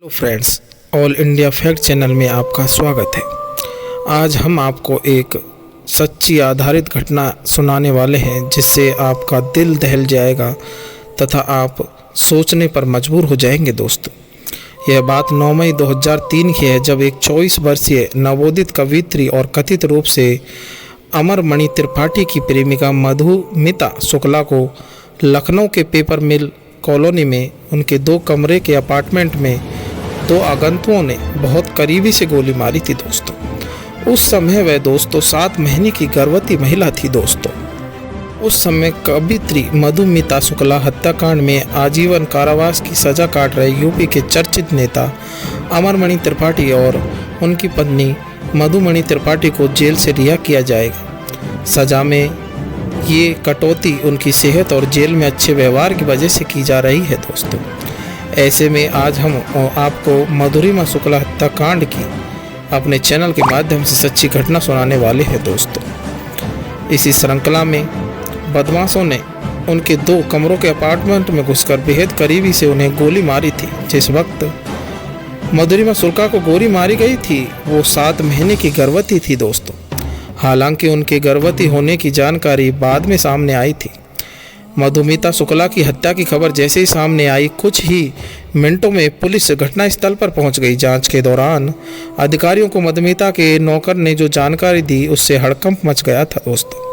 Hello friends, all India fact channel में आपका स्वागत है। आज हम आपको एक सच्ची आधारित घटना सुनाने वाले हैं जिससे आपका दिल दहल जाएगा तथा आप सोचने पर मजबूर हो जाएंगे। दोस्तों, यह बात 9 मई 2003 की है, जब एक 24 वर्षीय नवोदित कवयित्री और कथित रूप से अमरमणि त्रिपाठी की प्रेमिका मधुमिता शुक्ला को लखनऊ के पेपर मिल कॉलोनी में उनके 2 कमरे के अपार्टमेंट में 2 आगंतुकों ने बहुत करीबी से गोली मारी थी। दोस्तों, उस समय वह 7 महीने की गर्भवती महिला थी। दोस्तों, उस समय कवयित्री मधुमिता शुक्ला हत्याकांड में आजीवन कारावास की सजा काट रहे यूपी के चर्चित नेता अमरमणि त्रिपाठी और उनकी पत्नी मधुमणि त्रिपाठी को जेल से रिहा किया जाएगा। सजा में ये कटौती उनकी सेहत और जेल में अच्छे व्यवहार की वजह से की जा रही है। दोस्तों, ऐसे में आज हम आपको मधुरिमा शुक्ला हत्याकांड की अपने चैनल के माध्यम से सच्ची घटना सुनाने वाले हैं। दोस्तों, इसी श्रृंखला में बदमाशों ने उनके 2 कमरों के अपार्टमेंट में घुसकर बेहद करीबी से उन्हें गोली मारी थी। जिस वक्त मधुरिमा शुक्ला को गोली मारी गई थी वो 7 महीने की गर्भवती थी। दोस्तों, हालांकि उनके गर्भवती होने की जानकारी बाद में सामने आई थी। मधुमिता शुक्ला की हत्या की खबर जैसे ही सामने आई, कुछ ही मिनटों में पुलिस घटनास्थल पर पहुंच गई। जांच के दौरान अधिकारियों को मधुमिता के नौकर ने जो जानकारी दी उससे हड़कंप मच गया था। दोस्तों,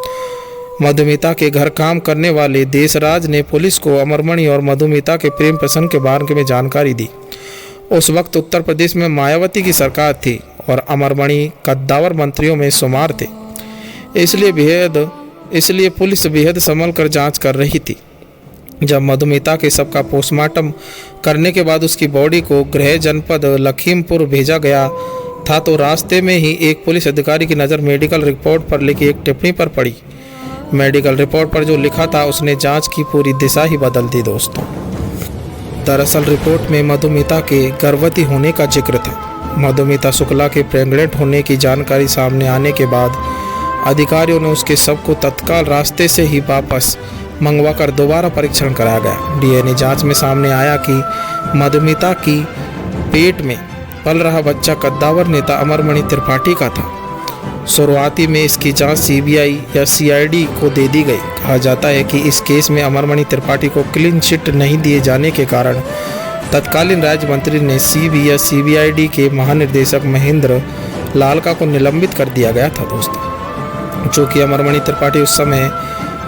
मधुमिता के घर काम करने वाले देशराज ने पुलिस को अमरमणि और मधुमिता के प्रेम प्रसंग के बारे में जानकारी दी। उस वक्त उत्तर प्रदेश में मायावती की सरकार थी और अमरमणि कद्दावर मंत्रियों में शुमार थे। इसलिए पुलिस बेहद संभल कर जांच कर रही थी। जब मधुमिता के शव का पोस्टमार्टम करने के बाद उसकी बॉडी को गृह जनपद लखीमपुर भेजा गया था तो रास्ते में ही एक पुलिस अधिकारी की नज़र मेडिकल रिपोर्ट पर लिखी एक टिप्पणी पर पड़ी। मेडिकल रिपोर्ट पर जो लिखा था उसने जांच की पूरी दिशा ही बदल दी। दोस्तों, दरअसल रिपोर्ट में मधुमिता के गर्भवती होने का जिक्र था। मधुमिता शुक्ला के प्रेग्नेंट होने की जानकारी सामने आने के बाद अधिकारियों ने उसके शव को तत्काल रास्ते से ही वापस मंगवाकर दोबारा परीक्षण कराया गया। डीएनए जांच में सामने आया कि मधुमिता की पेट में पल रहा बच्चा कद्दावर नेता अमरमणि त्रिपाठी का था। शुरुआती में इसकी जांच सीबीआई या सीआईडी को दे दी गई। कहा जाता है कि इस केस में अमरमणि त्रिपाठी को क्लीन चिट नहीं दिए जाने के कारण तत्कालीन राज्य मंत्री ने सीबीआईडी के महानिदेशक महेंद्र लालका को निलंबित कर दिया गया था। दोस्तों, चूँकि अमरमणि त्रिपाठी उस समय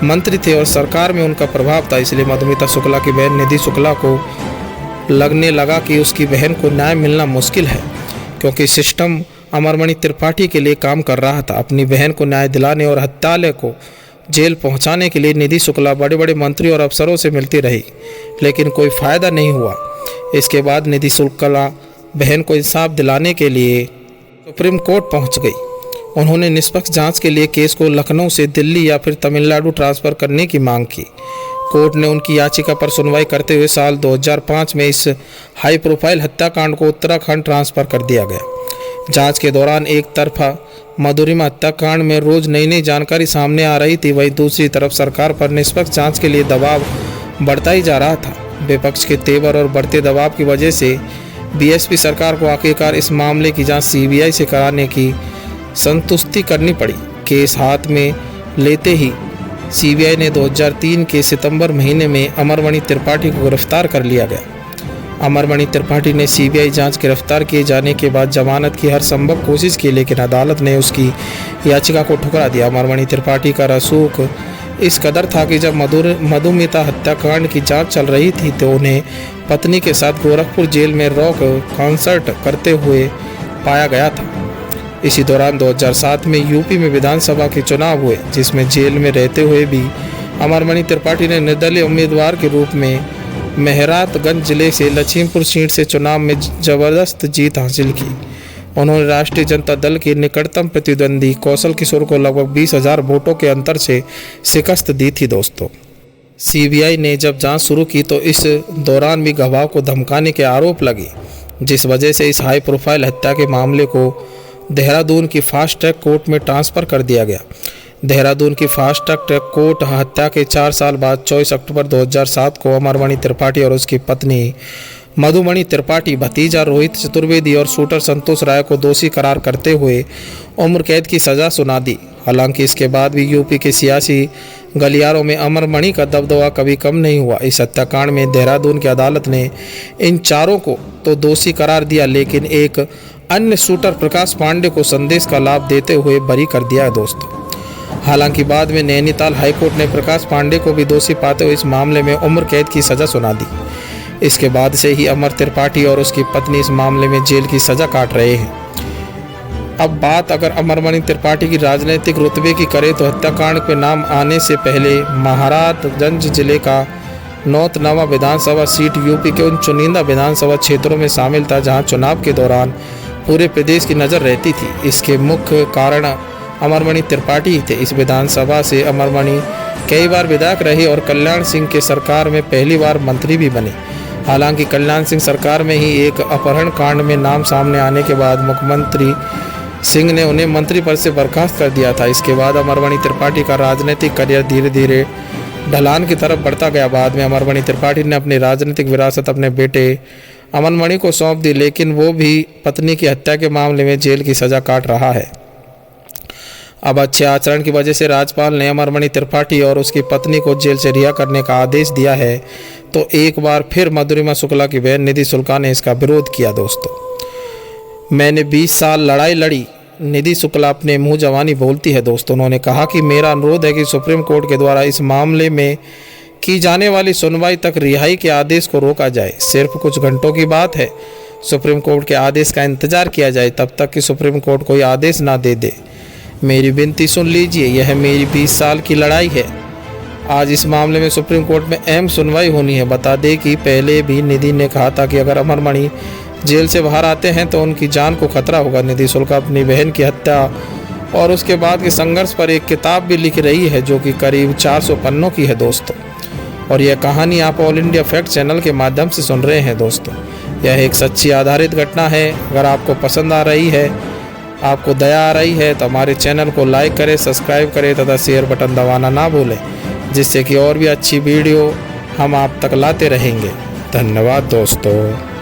मंत्री थे और सरकार में उनका प्रभाव था, इसलिए मधुमिता शुक्ला की बहन निधि शुक्ला को लगने लगा कि उसकी बहन को न्याय मिलना मुश्किल है, क्योंकि सिस्टम अमरमणि त्रिपाठी के लिए काम कर रहा था। अपनी बहन को न्याय दिलाने और हत्यालय को जेल पहुंचाने के लिए निधि शुक्ला बड़े बड़े मंत्री और अफसरों से मिलती रही, लेकिन कोई फ़ायदा नहीं हुआ। इसके बाद निधि शुक्ला बहन को इंसाफ दिलाने के लिए सुप्रीम कोर्ट पहुंच गई। उन्होंने निष्पक्ष जांच के लिए केस को लखनऊ से दिल्ली या फिर तमिलनाडु ट्रांसफ़र करने की मांग की। कोर्ट ने उनकी याचिका पर सुनवाई करते हुए साल 2005 में इस हाई प्रोफाइल हत्याकांड को उत्तराखंड ट्रांसफ़र कर दिया गया। जांच के दौरान एक तरफा मधुरिमा हत्याकांड में रोज़ नई नई जानकारी सामने आ रही थी, वहीं दूसरी तरफ सरकार पर निष्पक्ष जांच के लिए दबाव बढ़ता ही जा रहा था। विपक्ष के तेवर और बढ़ते दबाव की वजह से बीएसपी सरकार को आखिरकार इस मामले की जांच सीबीआई से कराने की संतुष्टि करनी पड़ी। केस हाथ में लेते ही सीबीआई ने 2003 के सितंबर महीने में अमरमणि त्रिपाठी को गिरफ्तार कर लिया गया। अमरमणि त्रिपाठी ने सीबीआई जांच गिरफ्तार किए जाने के बाद जमानत की हर संभव कोशिश की, लेकिन अदालत ने उसकी याचिका को ठुकरा दिया। अमरमणि त्रिपाठी का रसूख इस कदर था कि जब मधुमिता हत्याकांड की जांच चल रही थी तो उन्हें पत्नी के साथ गोरखपुर जेल में रॉक कॉन्सर्ट करते हुए पाया गया था। इसी दौरान 2007 में यूपी में विधानसभा के चुनाव हुए, जिसमें जेल में रहते हुए भी अमरमणि त्रिपाठी ने निर्दलीय उम्मीदवार के रूप में मेहरातगंज जिले से लखीमपुर सीट से चुनाव में जबरदस्त जीत हासिल की। उन्होंने राष्ट्रीय जनता दल के निकटतम प्रतिद्वंदी कौशल किशोर को लगभग 20,000 वोटों के अंतर से शिकस्त दी थी। दोस्तों, सीबीआई ने जब जांच शुरू की तो इस दौरान भी गवाह को धमकाने के आरोप लगे, जिस वजह से इस हाई प्रोफाइल हत्या के मामले को देहरादून की फास्ट ट्रैक कोर्ट में ट्रांसफ़र कर दिया गया। देहरादून की फास्ट ट्रैक कोर्ट हत्या के 4 साल बाद 24 अक्टूबर 2007 को अमरमणि त्रिपाठी और उसकी पत्नी मधुमणि त्रिपाठी भतीजा रोहित चतुर्वेदी और शूटर संतोष राय को दोषी करार करते हुए उम्र कैद की सज़ा सुना दी। हालांकि इसके बाद भी यूपी के सियासी गलियारों में अमरमणि का दबदबा कभी कम नहीं हुआ। इस हत्याकांड में देहरादून की अदालत ने इन चारों को तो दोषी करार दिया, लेकिन एक अन्य शूटर प्रकाश पांडे को संदेश का लाभ देते हुए बरी कर दिया है दोस्तों। हालांकि बाद में नैनीताल हाईकोर्ट ने प्रकाश पांडे को भी दोषी पाते हुए इस मामले में उम्र कैद की सज़ा सुना दी। इसके बाद से ही अमर त्रिपाठी और उसकी पत्नी इस मामले में जेल की सज़ा काट रहे हैं। अब बात अगर अमरमणि त्रिपाठी की राजनीतिक रुतबे की करें तो हत्याकांड के नाम आने से पहले महाराजगंज जिले का नौतनवा विधानसभा सीट यूपी के उन चुनिंदा विधानसभा क्षेत्रों में शामिल था जहां चुनाव के दौरान पूरे प्रदेश की नज़र रहती थी। इसके मुख्य कारण अमरमणि त्रिपाठी ही थे। इस विधानसभा से अमरमणि कई बार विधायक रहे और कल्याण सिंह के सरकार में पहली बार मंत्री भी बने। हालांकि कल्याण सिंह सरकार में ही एक अपहरण कांड में नाम सामने आने के बाद मुख्यमंत्री सिंह ने उन्हें मंत्री पद से बर्खास्त कर दिया था। इसके बाद अमरमणि त्रिपाठी का राजनीतिक करियर धीरे धीरे ढलान की तरफ बढ़ता गया। बाद में अमरमणि त्रिपाठी ने अपनी राजनीतिक विरासत अपने बेटे अमरमणि को सौंप दी, लेकिन वो भी पत्नी की हत्या के मामले में जेल की सज़ा काट रहा है। अब अच्छे आचरण की वजह से राज्यपाल ने अमरमणि त्रिपाठी और उसकी पत्नी को जेल से रिहा करने का आदेश दिया है, तो एक बार फिर मधुरिमा शुक्ला की बहन निधि शुक्ला ने इसका विरोध किया। दोस्तों, मैंने 20 साल लड़ाई लड़ी, निधि शुक्ला अपने मुंह जवानी बोलती है। दोस्तों, उन्होंने कहा कि मेरा अनुरोध है कि सुप्रीम कोर्ट के द्वारा इस मामले में की जाने वाली सुनवाई तक रिहाई के आदेश को रोका जाए। सिर्फ कुछ घंटों की बात है, सुप्रीम कोर्ट के आदेश का इंतजार किया जाए तब तक कि सुप्रीम कोर्ट कोई आदेश ना दे दे। मेरी विनती सुन लीजिए, यह मेरी 20 साल की लड़ाई है। आज इस मामले में सुप्रीम कोर्ट में अहम सुनवाई होनी है। बता दें कि पहले भी निधि ने कहा था कि अगर अमरमणि जेल से बाहर आते हैं तो उनकी जान को खतरा होगा। निधि शुक्ला अपनी बहन की हत्या और उसके बाद के संघर्ष पर एक किताब भी लिख रही है जो कि करीब 400 पन्नों की है दोस्तों। और यह कहानी आप ऑल इंडिया फैक्ट चैनल के माध्यम से सुन रहे हैं दोस्तों। यह एक सच्ची आधारित घटना है। अगर आपको पसंद आ रही है, आपको दया आ रही है, तो हमारे चैनल को लाइक करें, सब्सक्राइब करें तथा शेयर बटन दबाना ना भूलें, जिससे कि और भी अच्छी वीडियो हम आप तक लाते रहेंगे। धन्यवाद दोस्तों।